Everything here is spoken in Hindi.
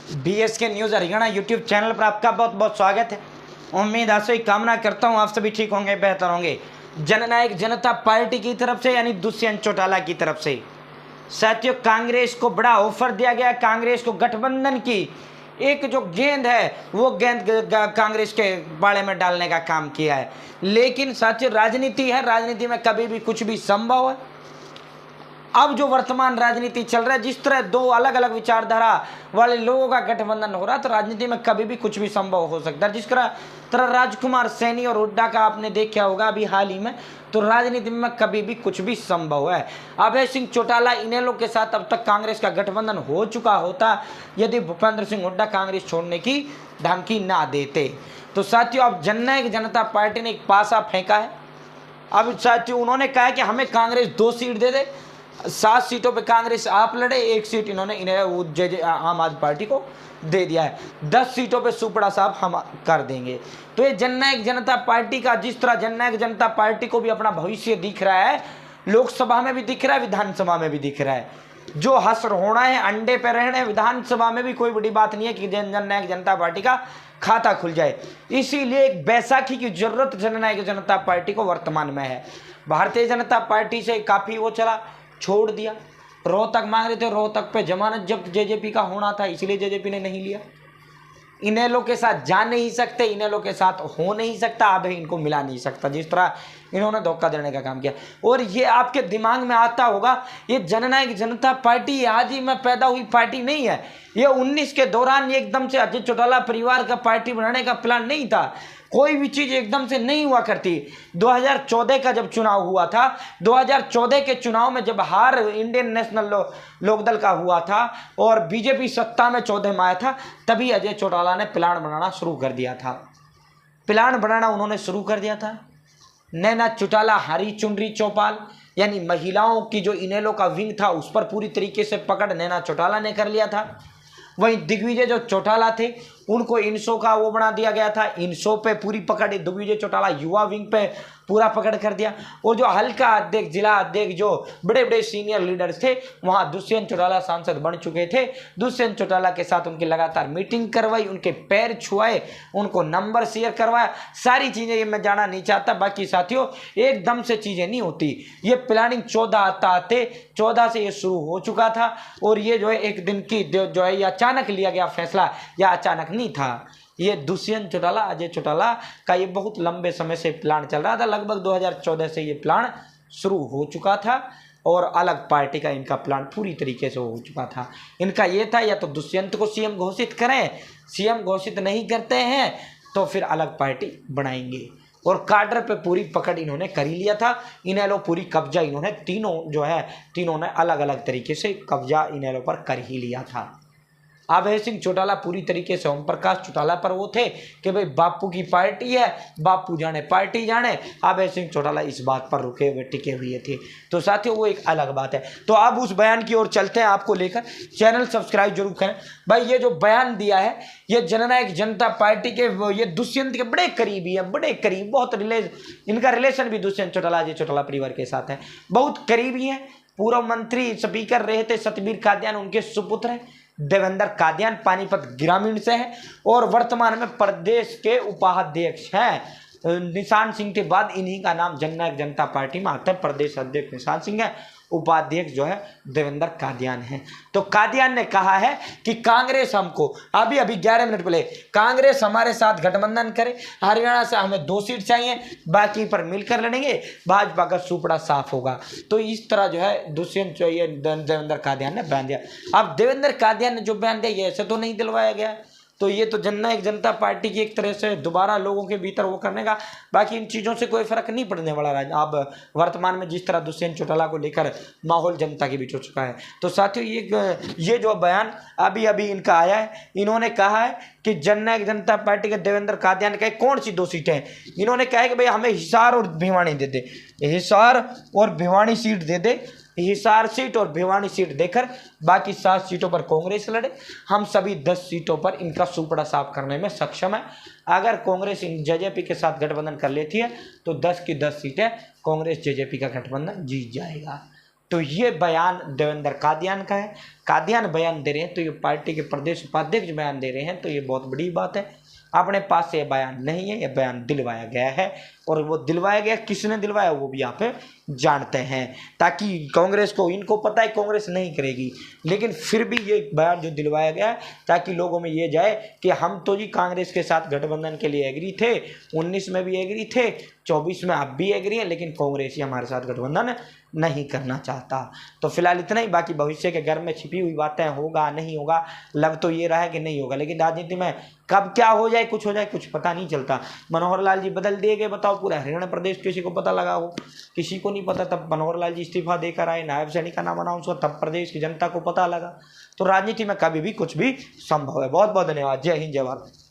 BSK news Haryana YouTube channel पर आपका बहुत बहुत स्वागत है। उम्मीद आशा कामना करता हूँ आप सभी ठीक होंगे, बेहतर होंगे। जननायक जनता पार्टी की तरफ से यानी दुष्यंत चौटाला की तरफ से साथियों कांग्रेस को बड़ा ऑफर दिया गया। कांग्रेस को गठबंधन की एक जो गेंद है वो गेंद कांग्रेस के बाड़े में डालने का काम किया है। लेकिन साथियों राजनीति है, राजनीति में कभी भी कुछ भी संभव है। अब जो वर्तमान राजनीति चल रहा है, जिस तरह दो अलग अलग विचारधारा वाले लोगों का गठबंधन हो रहा है, तो राजनीति में कभी भी कुछ भी संभव हो सकता है। जिस तरह राजकुमार सैनी और हुड्डा का आपने देखा होगा अभी हाल ही में, तो राजनीति में कभी भी कुछ भी संभव है। अभय सिंह चौटाला इनेलो के साथ अब तक कांग्रेस का गठबंधन हो चुका होता यदि भूपेंद्र सिंह हुड्डा कांग्रेस छोड़ने की धमकी ना देते। तो साथियों अब जननायक जनता पार्टी ने एक पासा फेंका है। अब साथियों उन्होंने कहा कि हमें कांग्रेस 2 सीट दे दे। 7 सीटों पे कांग्रेस आप लड़े, 1 सीट इन्होंने इन्हें आम आदमी पार्टी को दे दिया है। 10 सीटों पे सुपड़ा साहब हम कर देंगे। तो ये जननायक जनता पार्टी का, जिस तरह जननायक जनता पार्टी को भी अपना भविष्य दिख रहा है, लोकसभा में भी दिख रहा है, विधानसभा में भी दिख रहा है। जो हसर होना है अंडे पे रहने, विधानसभा में भी कोई बड़ी बात नहीं है कि जननायक जनता पार्टी का खाता खुल जाए। इसीलिए एक बैसाखी की जरूरत जननायक जनता पार्टी को वर्तमान में है। भारतीय जनता पार्टी से काफी वो चला, छोड़ दिया। रोहतक मांग रहे थे, रोहतक पे जमानत जब्त जेजेपी का होना था, इसलिए जेजेपी ने नहीं लिया। इनेलो के साथ जा नहीं सकते, इनेलो के साथ हो नहीं सकता, अब इनको मिला नहीं सकता। जिस तरह इन्होंने धोखा देने का काम किया। और ये आपके दिमाग में आता होगा, ये जननायक जनता पार्टी आज ही में पैदा हुई पार्टी नहीं है। ये 19 के दौरान ये एकदम से अजय चौटाला परिवार का पार्टी बनाने का प्लान नहीं था। कोई भी चीज एकदम से नहीं हुआ करती। 2014 का जब चुनाव हुआ था, 2014 के चुनाव में जब हार इंडियन नेशनल लोकदल का हुआ था और बीजेपी सत्ता में 14 में आया था, तभी अजय चौटाला ने प्लान बनाना शुरू कर दिया था। प्लान बनाना उन्होंने शुरू कर दिया था। नैना चौटाला, हरी चुनरी चौपाल यानी महिलाओं की जो इनेलो का विंग था, उस पर पूरी तरीके से पकड़ नैना चौटाला ने कर लिया था। वहीं दिग्विजय जो चौटाला थे, उनको इनसो का वो बना दिया गया था। इनसो पे पूरी पकड़ दिग्विजय चौटाला युवा विंग पे पूरा पकड़ कर दिया। और जो हल्का अध्यक्ष, जिला अध्यक्ष, जो बड़े बड़े सीनियर लीडर्स थे, वहाँ दुष्यंत चौटाला सांसद बन चुके थे। दुष्यंत चौटाला के साथ उनकी लगातार मीटिंग करवाई, उनके पैर छुआए, उनको नंबर शेयर करवाया। सारी चीज़ें ये मैं जाना नहीं चाहता। बाकी साथियों एकदम से चीज़ें नहीं होती। ये प्लानिंग 14 से ये शुरू हो चुका था। और ये जो है एक दिन की जो है ये अचानक लिया गया फैसला, या अचानक नहीं था। ये दुष्यंत चौटाला, अजय चौटाला का ये बहुत लंबे समय से प्लान चल रहा था। लगभग 2014 से ये प्लान शुरू हो चुका था और अलग पार्टी का इनका प्लान पूरी तरीके से हो चुका था। इनका ये था या तो दुष्यंत को सीएम घोषित करें, सीएम घोषित नहीं करते हैं तो फिर अलग पार्टी बनाएंगे। और काडर पे पूरी पकड़ इन्होंने कर ही लिया था। इनेलो पूरी कब्जा इन्होंने तीनों ने अलग अलग तरीके से कब्जा इनेलो पर कर ही लिया था। अभय सिंह चौटाला पूरी तरीके से ओम प्रकाश चौटाला पर वो थे कि भाई बापू की पार्टी है, बापू जाने पार्टी जाने। अभय सिंह चौटाला इस बात पर रुके हुए टिके हुए थे। तो साथियों वो एक अलग बात है। तो अब उस बयान की ओर चलते हैं आपको लेकर। चैनल सब्सक्राइब जरूर करें। भाई ये जो बयान दिया है, ये जननायक जनता पार्टी के ये दुष्यंत के बड़े करीबी है, बड़े करीब, बहुत इनका रिलेशन भी दुष्यंत चौटाला, अजय चौटाला परिवार के साथ है, बहुत करीबी है। पूर्व मंत्री स्पीकर रहे थे सतबीर कादियान, उनके सुपुत्र हैं। देवेंद्र कादियान पानीपत ग्रामीण से है और वर्तमान में प्रदेश के उपाध्यक्ष हैं। निशान सिंह के बाद इन्हीं का नाम जननायक जनता पार्टी में आता है। प्रदेश अध्यक्ष निशान सिंह है, उपाध्यक्ष जो है देवेंद्र कादियान है। तो कादियान ने कहा है कि कांग्रेस हमको अभी 11 मिनट पहले कांग्रेस हमारे साथ गठबंधन करे, हरियाणा से हमें 2 सीट चाहिए, बाकी पर मिलकर लड़ेंगे, भाजपा का सुपड़ा साफ होगा। तो इस तरह जो है दुष्यंत चाहिए देवेंद्र कादियान ने बयान दिया। अब देवेंद्र कादियान ने जो बयान दिया ये ऐसे तो नहीं दिलवाया गया। तो ये तो जननायक जनता पार्टी की एक तरह से दोबारा लोगों के भीतर वो करने का, बाकी इन चीज़ों से कोई फर्क नहीं पड़ने वाला रहा। अब वर्तमान में जिस तरह दुष्यंत चौटाला को लेकर माहौल जनता के बीच हो चुका है। तो साथियों ये जो बयान अभी इनका आया है, इन्होंने कहा है कि जननायक जनता पार्टी के देवेंद्र कादियान ने कहा कौन सी 2 सीटें हैं। इन्होंने कहा है कि भाई हमें हिसार और भिवानी दे दे, हिसार और भिवानी सीट दे दे। हिसार सीट और भिवानी सीट देकर बाकी 7 सीटों पर कांग्रेस लड़े। हम सभी 10 सीटों पर इनका सुपड़ा साफ करने में सक्षम है। अगर कांग्रेस इन जेजेपी के साथ गठबंधन कर लेती है तो 10 की 10 सीटें कांग्रेस जेजेपी का गठबंधन जीत जाएगा। तो ये बयान देवेंद्र कादियान का है। कादियान बयान दे रहे हैं तो ये पार्टी के प्रदेश उपाध्यक्ष बयान दे रहे हैं, तो ये बहुत बड़ी बात है। अपने पास ये बयान नहीं है, ये बयान दिलवाया गया है, और वो दिलवाया गया, किसने दिलवाया वो भी आप जानते हैं, ताकि कांग्रेस को, इनको पता है कांग्रेस नहीं करेगी, लेकिन फिर भी ये बयान जो दिलवाया गया है ताकि लोगों में ये जाए कि हम तो जी कांग्रेस के साथ गठबंधन के लिए एग्री थे, 19 में भी एग्री थे, 24 में आप भी एग्री हैं, लेकिन कांग्रेस ही हमारे साथ गठबंधन नहीं करना चाहता। तो फिलहाल इतना ही, बाकी भविष्य के घर में छिपी हुई बातें, होगा नहीं होगा, लग तो ये रहा है कि नहीं होगा, लेकिन राजनीति में कब क्या हो जाए कुछ पता नहीं चलता। मनोहर लाल जी बदल दिए गए, बताओ पूरा हरियाणा प्रदेश किसी को पता लगा हो? किसी को नहीं पता। तब मनोहर लाल जी इस्तीफा देकर आए, नायब सैनिक का नाम अनाउंस हुआ, तब प्रदेश की जनता को पता लगा। तो राजनीति में कभी भी कुछ भी संभव है। बहुत बहुत धन्यवाद। जय हिंद, जय भारत।